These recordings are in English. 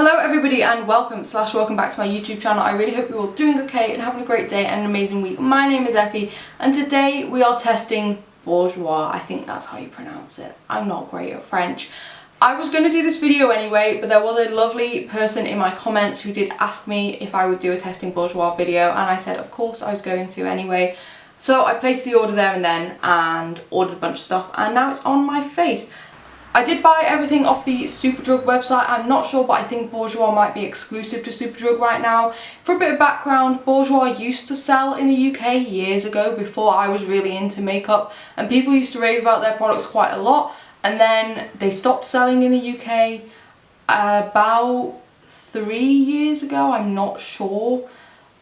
Hello everybody and welcome back to my YouTube channel. I really hope you're all doing okay and having a great day and an amazing week. My name is Effie and today we are testing Bourjois. I think that's how you pronounce it. I'm not great at French. I was going to do this video anyway, but there was a lovely person in my comments who did ask me if I would do a testing Bourjois video, and I said of course I was going to anyway. So I placed the order there and then and ordered a bunch of stuff, and now it's on my face. I did buy everything off the Superdrug website. I'm not sure, but I think Bourjois might be exclusive to Superdrug right now. For a bit of background, Bourjois used to sell in the UK years ago before I was really into makeup, and people used to rave about their products quite a lot, and then they stopped selling in the UK about 3 years ago, I'm not sure,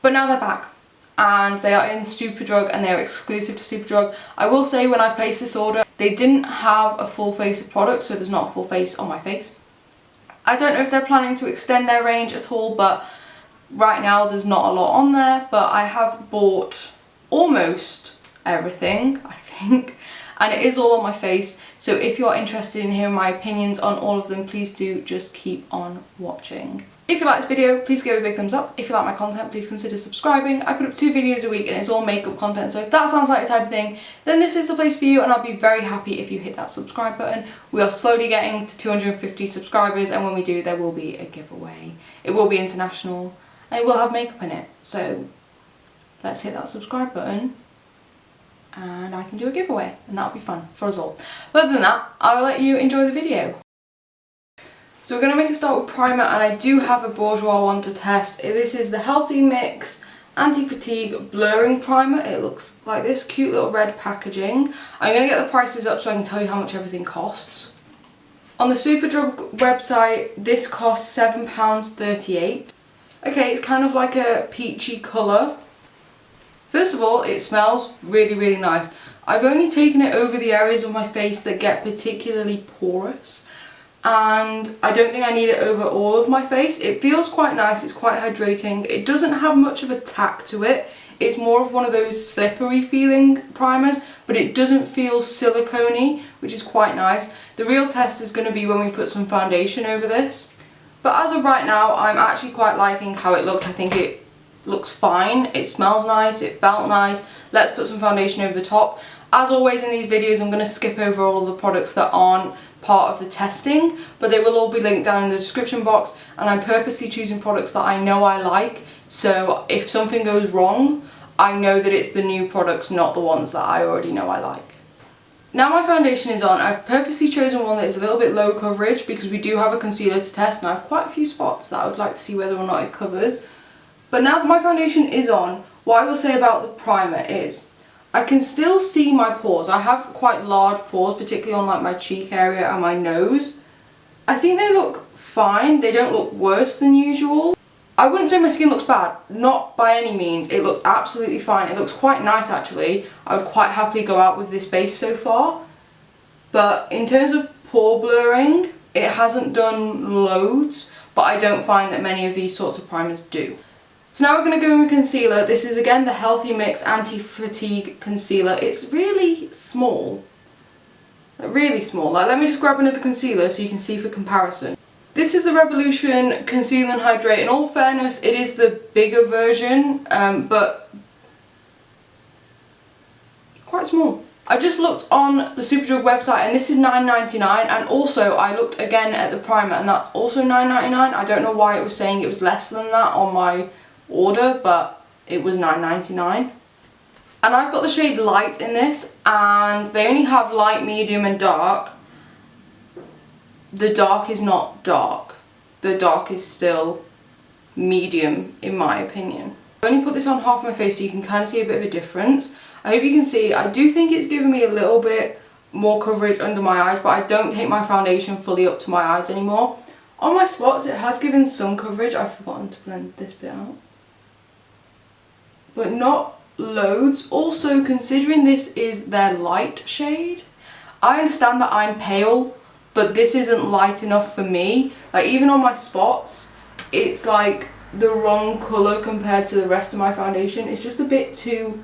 but now they're back. And they are in Superdrug and they're exclusive to Superdrug. I will say when I placed this order, they didn't have a full face of product, so there's not a full face on my face. I don't know if they're planning to extend their range at all, but right now there's not a lot on there. But I have bought almost everything, I think, and it is all on my face. So if you're interested in hearing my opinions on all of them, please do just keep on watching. If you like this video, please give it a big thumbs up. If you like my content, please consider subscribing. I put up 2 videos a week and it's all makeup content, so if that sounds like the type of thing, then this is the place for you, and I'll be very happy if you hit that subscribe button. We are slowly getting to 250 subscribers, and when we do, there will be a giveaway. It will be international and it will have makeup in it, so let's hit that subscribe button and I can do a giveaway, and that'll be fun for us all. But other than that, I'll let you enjoy the video. So we're going to make a start with primer, and I do have a Bourjois one to test. This is the Healthy Mix Anti-Fatigue Blurring Primer. It looks like this, cute little red packaging. I'm going to get the prices up so I can tell you how much everything costs. On the Superdrug website, this costs £7.38. Okay, it's kind of like a peachy colour. First of all, it smells really, really nice. I've only taken it over the areas of my face that get particularly porous, and I don't think I need it over all of my face. It feels quite nice, it's quite hydrating. It doesn't have much of a tack to it. It's more of one of those slippery feeling primers, but it doesn't feel silicone-y, which is quite nice. The real test is going to be when we put some foundation over this. But as of right now, I'm actually quite liking how it looks. I think it looks fine, it smells nice, it felt nice. Let's put some foundation over the top. As always in these videos, I'm going to skip over all of the products that aren't part of the testing, but they will all be linked down in the description box, and I'm purposely choosing products that I know I like, so if something goes wrong, I know that it's the new products, not the ones that I already know I like. Now my foundation is on. I've purposely chosen one that is a little bit low coverage because we do have a concealer to test, and I have quite a few spots that I would like to see whether or not it covers. But now that my foundation is on, what I will say about the primer is I can still see my pores. I have quite large pores, particularly on like my cheek area and my nose. I think they look fine. They don't look worse than usual. I wouldn't say my skin looks bad, not by any means. It looks absolutely fine. It looks quite nice actually. I would quite happily go out with this base so far. But in terms of pore blurring, it hasn't done loads, but I don't find that many of these sorts of primers do. So now we're going to go in with concealer. This is again the Healthy Mix Anti-Fatigue Concealer. It's really small. Really small. Like, let me just grab another concealer so you can see for comparison. This is the Revolution Conceal and Hydrate. In all fairness, it is the bigger version, but quite small. I just looked on the Superdrug website and this is £9.99, and also I looked again at the primer and that's also £9.99. I don't know why it was saying it was less than that on my order, but it was £9.99. And I've got the shade Light in this, and they only have light, medium and dark. The dark is not dark. The dark is still medium in my opinion. I only put this on half my face so you can kind of see a bit of a difference. I hope you can see. I do think it's giving me a little bit more coverage under my eyes, but I don't take my foundation fully up to my eyes anymore. On my spots it has given some coverage. I've forgotten to blend this bit out, but not loads. Also, considering this is their light shade, I understand that I'm pale, but this isn't light enough for me. Like, even on my spots, it's like the wrong colour compared to the rest of my foundation. It's just a bit too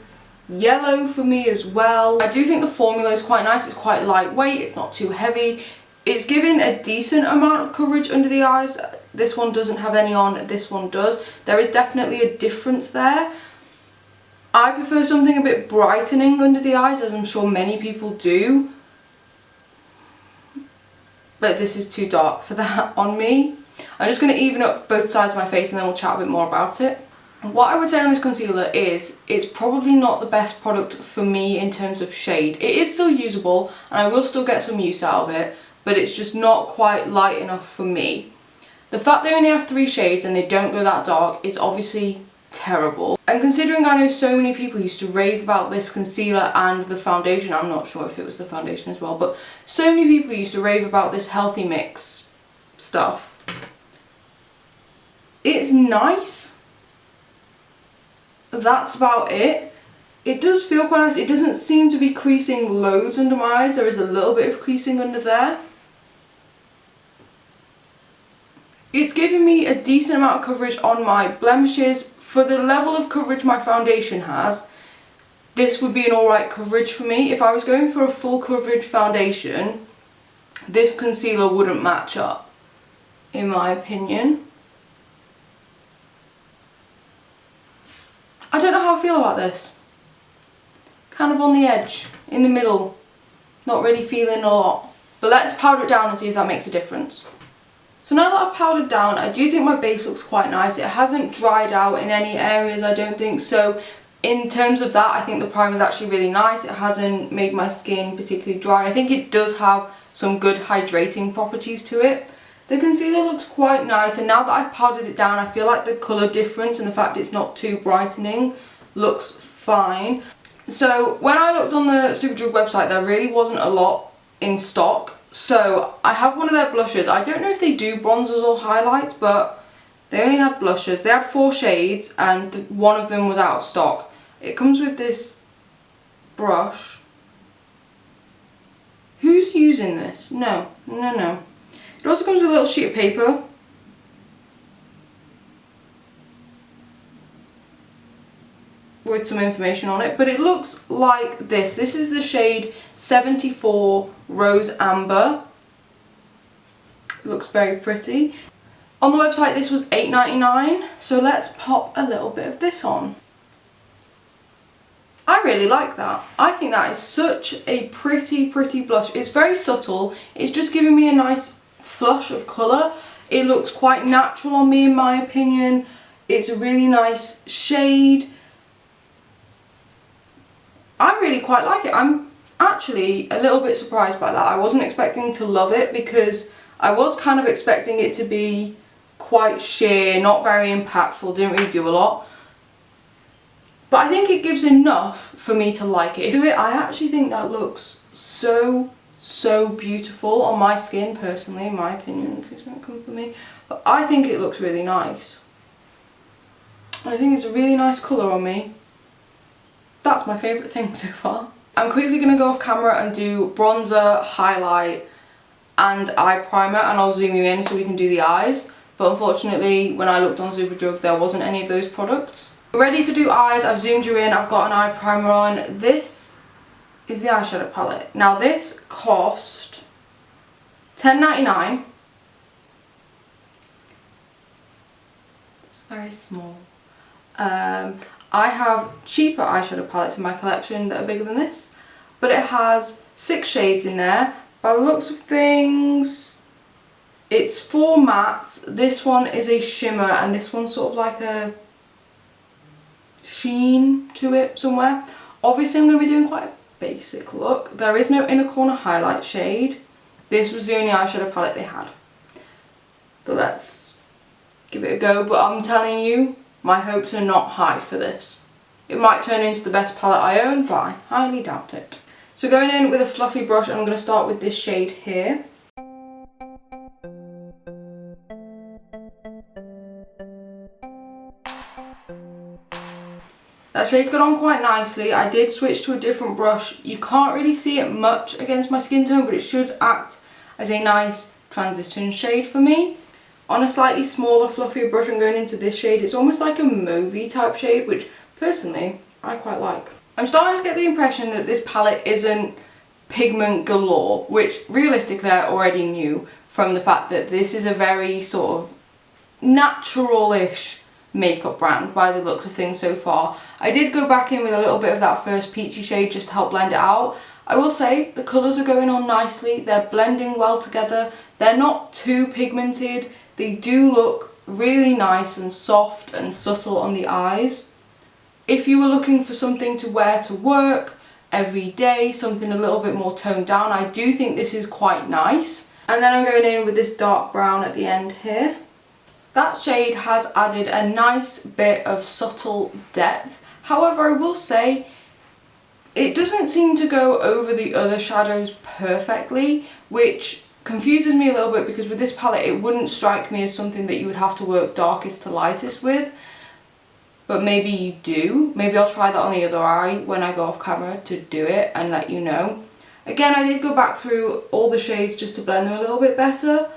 yellow for me as well. I do think the formula is quite nice. It's quite lightweight, it's not too heavy. It's giving a decent amount of coverage under the eyes. This one doesn't have any on, this one does. There is definitely a difference there. I prefer something a bit brightening under the eyes, as I'm sure many people do. But this is too dark for that on me. I'm just going to even up both sides of my face and then we'll chat a bit more about it. What I would say on this concealer is it's probably not the best product for me in terms of shade. It is still usable and I will still get some use out of it, but it's just not quite light enough for me. The fact they only have 3 shades and they don't go that dark is obviously terrible. And considering I know so many people used to rave about this concealer and the foundation, I'm not sure if it was the foundation as well, but so many people used to rave about this healthy mix stuff. It's nice. That's about it. It does feel quite nice. It doesn't seem to be creasing loads under my eyes. There is a little bit of creasing under there. It's giving me a decent amount of coverage on my blemishes. For the level of coverage my foundation has, this would be an alright coverage for me. If I was going for a full coverage foundation, this concealer wouldn't match up, in my opinion. I don't know how I feel about this. Kind of on the edge, in the middle. Not really feeling a lot. But let's powder it down and see if that makes a difference. So now that I've powdered down, I do think my base looks quite nice. It hasn't dried out in any areas, I don't think. So in terms of that, I think the primer is actually really nice. It hasn't made my skin particularly dry. I think it does have some good hydrating properties to it. The concealer looks quite nice, and now that I've powdered it down, I feel like the colour difference and the fact it's not too brightening looks fine. So when I looked on the Superdrug website, there really wasn't a lot in stock. So I have one of their blushes. I don't know if they do bronzers or highlights, but they only had blushes. They had 4 shades and one of them was out of stock. It comes with this brush. Who's using this? No. It also comes with a little sheet of paper. With some information on it, but it looks like this. This is the shade 74 Rose Amber. It looks very pretty. On the website this was $8.99, so let's pop a little bit of this on. I really like that. I think that is such a pretty blush. It's very subtle. It's just giving me a nice flush of colour. It looks quite natural on me in my opinion. It's a really nice shade. I really quite like it. I'm actually a little bit surprised by that. I wasn't expecting to love it because I was kind of expecting it to be quite sheer, not very impactful, didn't really do a lot. But I think it gives enough for me to like it. I actually think that looks so beautiful on my skin personally, in my opinion, because it's not come for me. But I think it looks really nice. I think it's a really nice colour on me. That's my favourite thing so far. I'm quickly going to go off camera and do bronzer, highlight and eye primer, and I'll zoom you in so we can do the eyes. But unfortunately when I looked on Superdrug there wasn't any of those products. Ready to do eyes, I've zoomed you in, I've got an eye primer on. This is the eyeshadow palette. Now this cost $10.99. It's very small. I have cheaper eyeshadow palettes in my collection that are bigger than this, but it has 6 shades in there. By the looks of things, it's 4 mattes. This one is a shimmer and this one's sort of like a sheen to it somewhere. Obviously I'm going to be doing quite a basic look. There is no inner corner highlight shade. This was the only eyeshadow palette they had. But let's give it a go. But I'm telling you, my hopes are not high for this. It might turn into the best palette I own, but I highly doubt it. So going in with a fluffy brush, I'm going to start with this shade here. That shade's got on quite nicely. I did switch to a different brush. You can't really see it much against my skin tone, but it should act as a nice transition shade for me. On a slightly smaller, fluffier brush, I'm going into this shade. It's almost like a mauvey type shade, which personally I quite like. I'm starting to get the impression that this palette isn't pigment galore, which realistically I already knew from the fact that this is a very sort of natural-ish makeup brand by the looks of things so far. I did go back in with a little bit of that first peachy shade just to help blend it out. I will say the colours are going on nicely, they're blending well together, they're not too pigmented, they do look really nice and soft and subtle on the eyes. If you were looking for something to wear to work every day, something a little bit more toned down, I do think this is quite nice. And then I'm going in with this dark brown at the end here. That shade has added a nice bit of subtle depth. However, I will say it doesn't seem to go over the other shadows perfectly, which confuses me a little bit because with this palette it wouldn't strike me as something that you would have to work darkest to lightest with. But maybe you do. Maybe I'll try that on the other eye when I go off camera to do it and let you know. Again, I did go back through all the shades just to blend them a little bit better.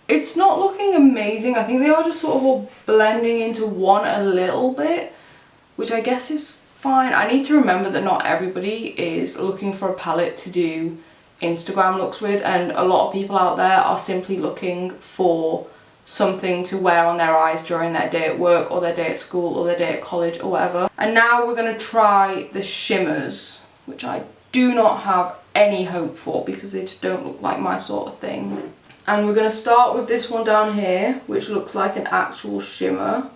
It's not looking amazing. I think they are just sort of all blending into one a little bit, which I guess is fine. I need to remember that not everybody is looking for a palette to do Instagram looks with, and a lot of people out there are simply looking for something to wear on their eyes during their day at work or their day at school or their day at college or whatever. And now we're going to try the shimmers, which I do not have any hope for because they just don't look like my sort of thing. And we're going to start with this one down here, which looks like an actual shimmer.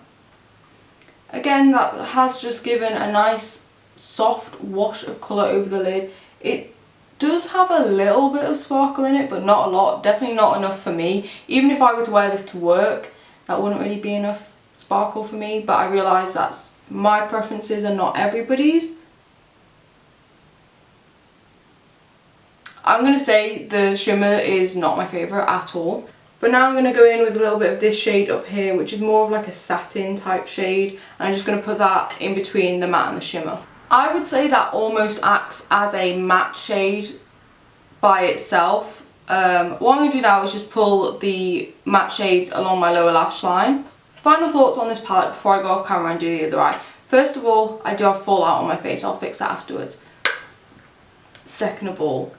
Again, that has just given a nice soft wash of colour over the lid. It does have a little bit of sparkle in it, but not a lot. Definitely not enough for me. Even if I were to wear this to work, that wouldn't really be enough sparkle for me. But I realise that's my preferences and not everybody's. I'm going to say the shimmer is not my favourite at all. But now I'm going to go in with a little bit of this shade up here, which is more of like a satin type shade. And I'm just going to put that in between the matte and the shimmer. I would say that almost acts as a matte shade by itself. What I'm going to do now is just pull the matte shades along my lower lash line. Final thoughts on this palette before I go off camera and do the other eye. First of all, I do have fallout on my face. I'll fix that afterwards. Second of all,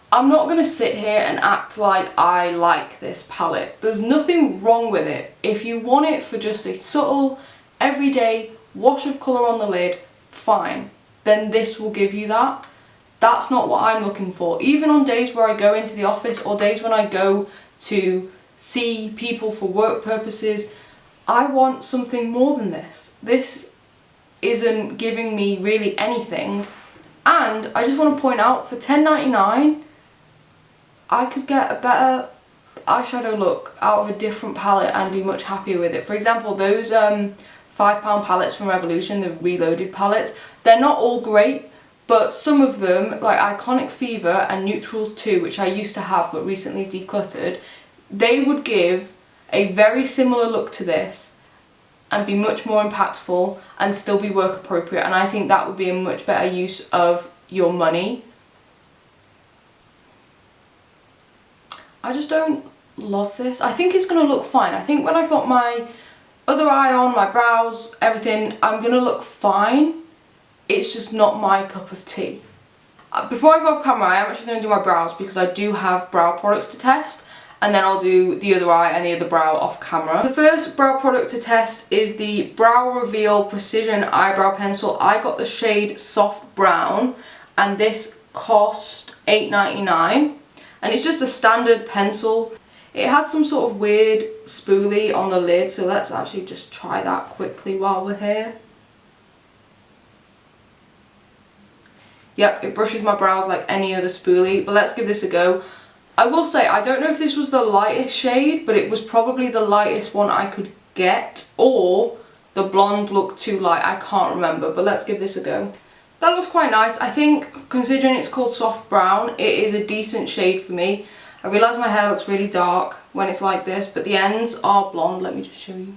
I'm not going to sit here and act like I like this palette. There's nothing wrong with it. If you want it for just a subtle, everyday wash of colour on the lid, fine. Then this will give you that. That's not what I'm looking for. Even on days where I go into the office or days when I go to see people for work purposes, I want something more than this. This isn't giving me really anything. And I just want to point out, for $10.99, I could get a better eyeshadow look out of a different palette and be much happier with it. For example, those £5 palettes from Revolution, the Reloaded palettes, they're not all great, but some of them, like Iconic Fever and Neutrals 2, which I used to have but recently decluttered, they would give a very similar look to this and be much more impactful and still be work appropriate, and I think that would be a much better use of your money. I just don't love this. I think it's going to look fine. I think when I've got my other eye on, my brows, everything, I'm going to look fine. It's just not my cup of tea. Before I go off camera, I am actually going to do my brows because I do have brow products to test, and then I'll do the other eye and the other brow off camera. The first brow product to test is the Brow Reveal Precision Eyebrow Pencil. I got the shade Soft Brown, and this cost $8.99. And it's just a standard pencil. It has some sort of weird spoolie on the lid, so let's actually just try that quickly while we're here. Yep, it brushes my brows like any other spoolie, but let's give this a go. I will say, I don't know if this was the lightest shade, but it was probably the lightest one I could get, or the blonde looked too light, I can't remember, but let's give this a go. That looks quite nice. I think, considering it's called Soft Brown, it is a decent shade for me. I realise my hair looks really dark when it's like this, but the ends are blonde. Let me just show you.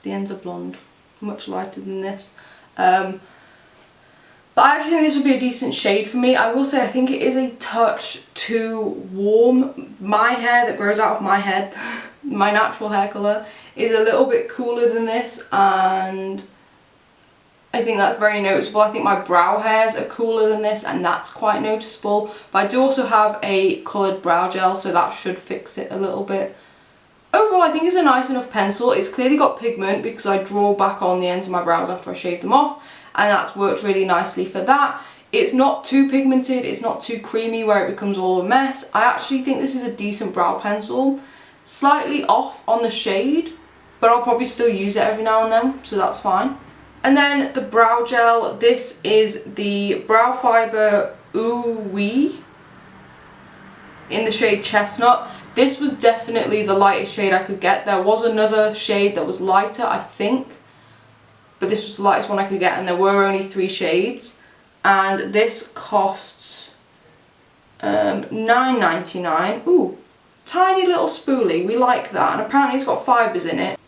The ends are blonde, much lighter than this. But I actually think this would be a decent shade for me. I will say I think it is a touch too warm. My hair that grows out of my head, my natural hair colour, is a little bit cooler than this, and I think that's very noticeable. I think my brow hairs are cooler than this, and that's quite noticeable. But I do also have a coloured brow gel, so that should fix it a little bit. Overall, I think it's a nice enough pencil. It's clearly got pigment because I draw back on the ends of my brows after I shave them off, and that's worked really nicely for that. It's not too pigmented, it's not too creamy where it becomes all a mess. I actually think this is a decent brow pencil. Slightly off on the shade, but I'll probably still use it every now and then, so that's fine. And then the brow gel, this is the Brow Fibre Ooh Wee in the shade Chestnut. This was definitely the lightest shade I could get. There was another shade that was lighter, I think, but this was the lightest one I could get, and there were only 3 shades. And this costs $9.99. Ooh, tiny little spoolie, we like that, and apparently it's got fibres in it.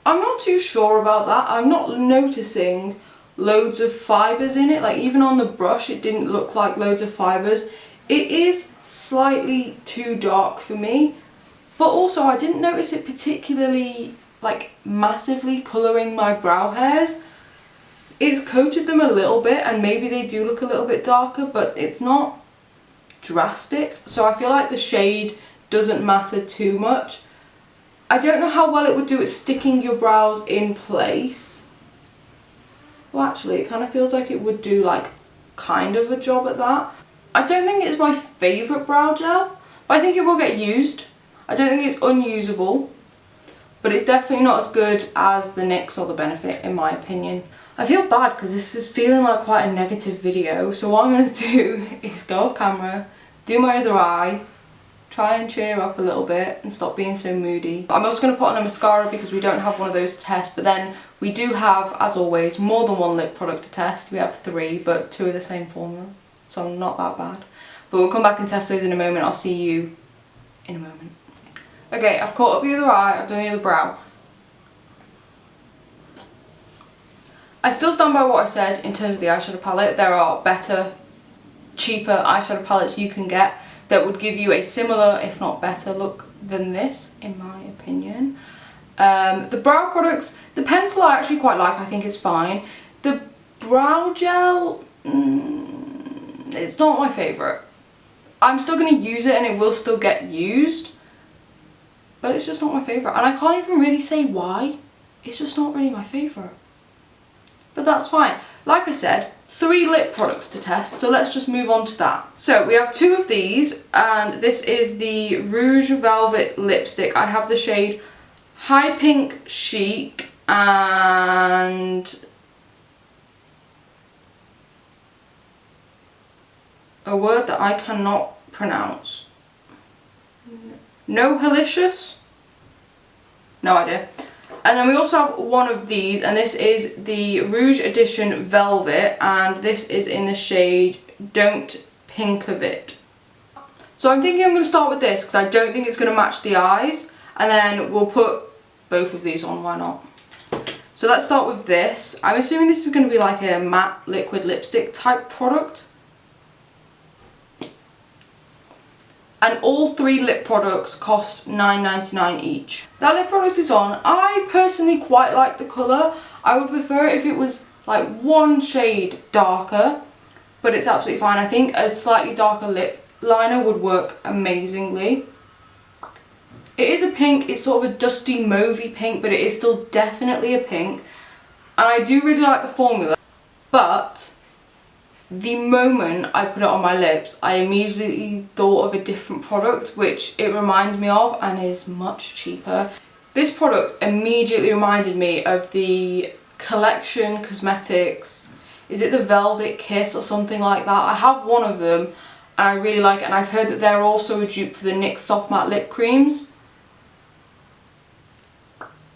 I'm not too sure about that. I'm not noticing loads of fibres in it. Like, even on the brush it didn't look like loads of fibres. It is slightly too dark for me, but also I didn't notice it particularly like massively colouring my brow hairs. It's coated them a little bit and maybe they do look a little bit darker, but it's not drastic, so I feel like the shade doesn't matter too much. I don't know how well it would do at sticking your brows in place. Well, actually it kind of feels like it would do like kind of a job at that. I don't think it's my favourite brow gel, but I think it will get used. I don't think it's unusable, but it's definitely not as good as the NYX or the Benefit in my opinion. I feel bad because this is feeling like quite a negative video, so what I'm going to do is go off camera, do my other eye, try and cheer up a little bit and stop being so moody. I'm also going to put on a mascara because we don't have one of those to test, but then we do have, as always, more than one lip product to test. We have 3, but 2 are the same formula, so I'm not that bad. But we'll come back and test those in a moment. I'll see you in a moment. Okay, I've caught up the other eye, I've done the other brow. I still stand by what I said in terms of the eyeshadow palette. There are better, cheaper eyeshadow palettes you can get that would give you a similar, if not better, look than this, in my opinion. The brow products, the pencil I actually quite like, I think it's fine. The brow gel, it's not my favourite. I'm still going to use it and it will still get used, but it's just not my favourite. And I can't even really say why. It's just not really my favourite. But that's fine. Like I said, 3 lip products to test, so let's just move on to that. So we have 2 of these, and this is the Rouge Velvet Lipstick. I have the shade High Pink Chic and a word that I cannot pronounce. No Halicious? No idea. And then we also have one of these, and this is the Rouge Edition Velvet, and this is in the shade Don't Pink of It. So I'm thinking I'm going to start with this because I don't think it's going to match the eyes, and then we'll put both of these on, why not? So let's start with this. I'm assuming this is going to be like a matte liquid lipstick type product. And all 3 lip products cost $9.99 each. That lip product is on. I personally quite like the colour. I would prefer it if it was like 1 shade darker, but it's absolutely fine. I think a slightly darker lip liner would work amazingly. It is a pink, it's sort of a dusty mauvey pink, but it is still definitely a pink. And I do really like the formula, but the moment I put it on my lips, I immediately thought of a different product, which it reminds me of and is much cheaper. This product immediately reminded me of the Collection Cosmetics, is it the Velvet Kiss or something like that? I have one of them and I really like it, and I've heard that they're also a dupe for the NYX Soft Matte Lip Creams.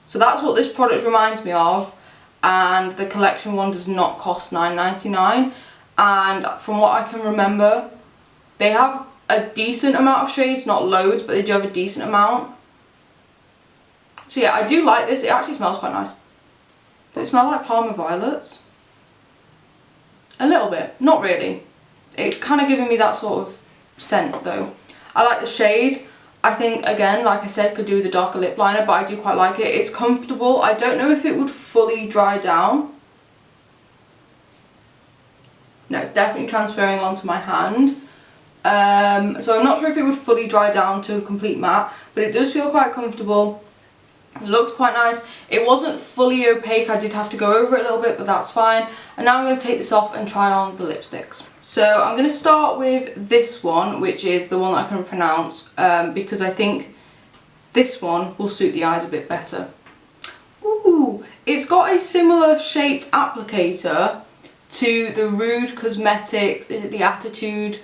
So that's what this product reminds me of, and the Collection one does not cost $9.99. And from what I can remember, they have a decent amount of shades, not loads, but they do have a decent amount. So yeah, I do like this. It actually smells quite nice. Does it smell like Parma Violets? A little bit, not really. It's kind of giving me that sort of scent though. I like the shade. I think, again, like I said, could do with a darker lip liner, but I do quite like it. It's comfortable. I don't know if it would fully dry down. no, definitely transferring onto my hand. So I'm not sure if it would fully dry down to a complete matte, but it does feel quite comfortable. It looks quite nice. It wasn't fully opaque, I did have to go over it a little bit, but that's fine. And now I'm going to take this off and try on the lipsticks. So I'm going to start with this one, which is the one that I can pronounce, because I think this one will suit the eyes a bit better. Ooh, it's got a similar shaped applicator to the Rude Cosmetics, is it the Attitude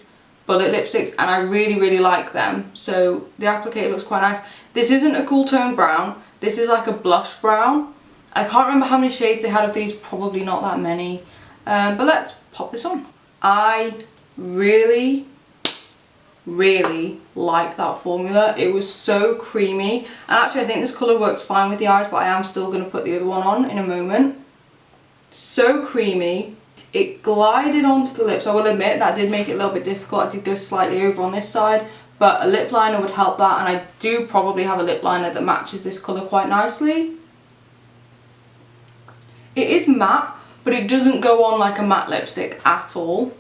bullet lipsticks, and I really like them. So the applicator looks quite nice. This isn't a cool tone brown, this is like a blush brown. I can't remember how many shades they had of these, probably not that many. But let's pop this on. I really like that formula. It was so creamy, and actually I think this colour works fine with the eyes, but I am still going to put the other one on in a moment. So creamy. It glided onto the lips. I will admit that did make it a little bit difficult. I did go slightly over on this side, but a lip liner would help that, and I do probably have a lip liner that matches this colour quite nicely. It is matte, but it doesn't go on like a matte lipstick at all.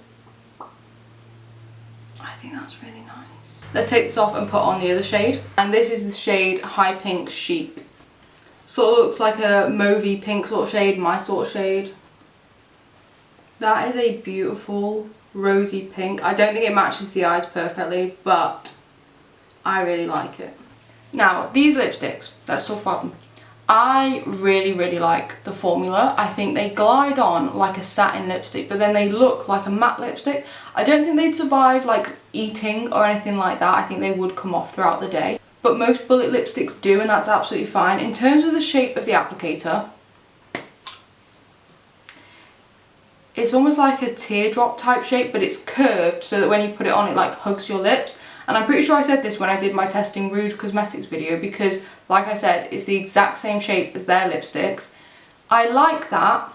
I think that's really nice. Let's take this off and put on the other shade. And this is the shade High Pink Chic. Sort of looks like a mauvey pink sort of shade, my sort of shade. That is a beautiful rosy pink. I don't think it matches the eyes perfectly, but I really like it. Now, these lipsticks, let's talk about them. I really like the formula. I think they glide on like a satin lipstick, but then they look like a matte lipstick. I don't think they'd survive like eating or anything like that. I think they would come off throughout the day. But most bullet lipsticks do, and that's absolutely fine. In terms of the shape of the applicator, it's almost like a teardrop type shape, but it's curved so that when you put it on, it like hugs your lips. And I'm pretty sure I said this when I did my testing Rude Cosmetics video, because like I said, it's the exact same shape as their lipsticks. I like that,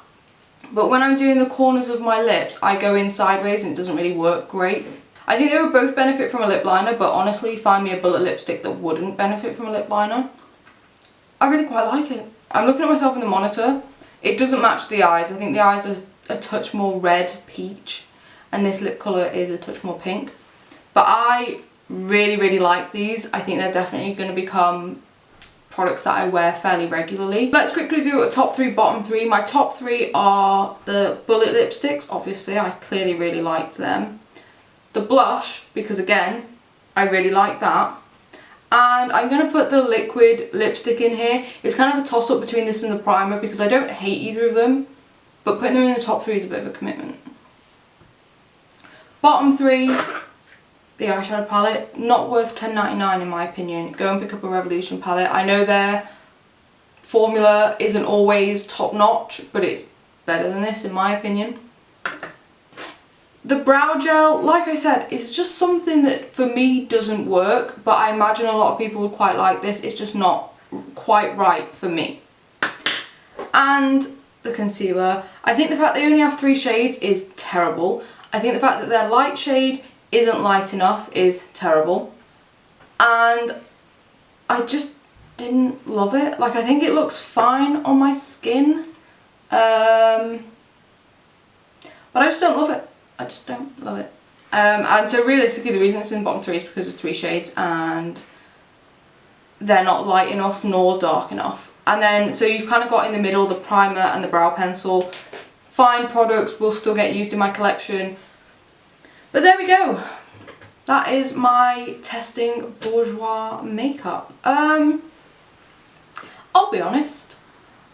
but when I'm doing the corners of my lips, I go in sideways and it doesn't really work great. I think they would both benefit from a lip liner, but honestly, find me a bullet lipstick that wouldn't benefit from a lip liner. I really quite like it. I'm looking at myself in the monitor. It doesn't match the eyes. I think the eyes are a touch more red peach, and this lip colour is a touch more pink. But I really like these. I think they're definitely going to become products that I wear fairly regularly. Let's quickly do a top 3, bottom 3. My top 3 are the bullet lipsticks. Obviously, I clearly really liked them. The blush, because again, I really like that. And I'm going to put the liquid lipstick in here. It's kind of a toss up between this and the primer, because I don't hate either of them, but putting them in the top 3 is a bit of a commitment. Bottom 3, the eyeshadow palette, not worth $10.99 in my opinion. Go and pick up a Revolution palette. I know their formula isn't always top notch, but it's better than this in my opinion. The brow gel, like I said, is just something that for me doesn't work, but I imagine a lot of people would quite like this. It's just not quite right for me. And the concealer, I think the fact they only have 3 shades is terrible. I think the fact that their light shade isn't light enough is terrible. And I just didn't love it. Like, I think it looks fine on my skin, but I just don't love it. I just don't love it. And so realistically the reason it's in the bottom 3 is because it's 3 shades and they're not light enough nor dark enough. And then so you've kind of got in the middle the primer and the brow pencil. Fine products will still get used in my collection. But there we go. That is my testing Bourjois makeup. I'll be honest.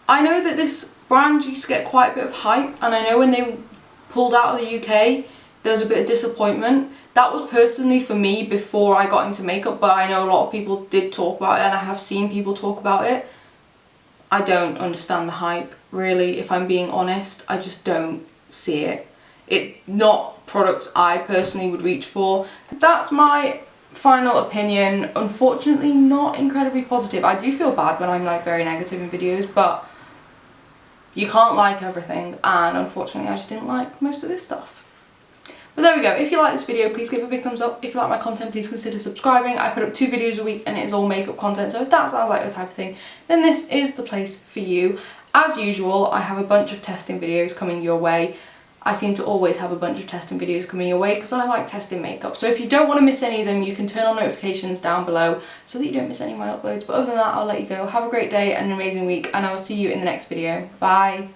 I know that this brand used to get quite a bit of hype, and I know when they pulled out of the UK there was a bit of disappointment. That was personally for me before I got into makeup, but I know a lot of people did talk about it, and I have seen people talk about it. I don't understand the hype, really, if I'm being honest. I just don't see it. It's not products I personally would reach for. That's my final opinion. Unfortunately, not incredibly positive. I do feel bad when I'm like very negative in videos, but you can't like everything, and unfortunately I just didn't like most of this stuff. But there we go. If you like this video, please give it a big thumbs up. If you like my content, please consider subscribing. I put up 2 videos a week and it is all makeup content, so if that sounds like your type of thing, then this is the place for you. As usual, I have a bunch of testing videos coming your way. I seem to always have a bunch of testing videos coming your way because I like testing makeup. So if you don't want to miss any of them, you can turn on notifications down below so that you don't miss any of my uploads. But other than that, I'll let you go. Have a great day and an amazing week, and I will see you in the next video. Bye!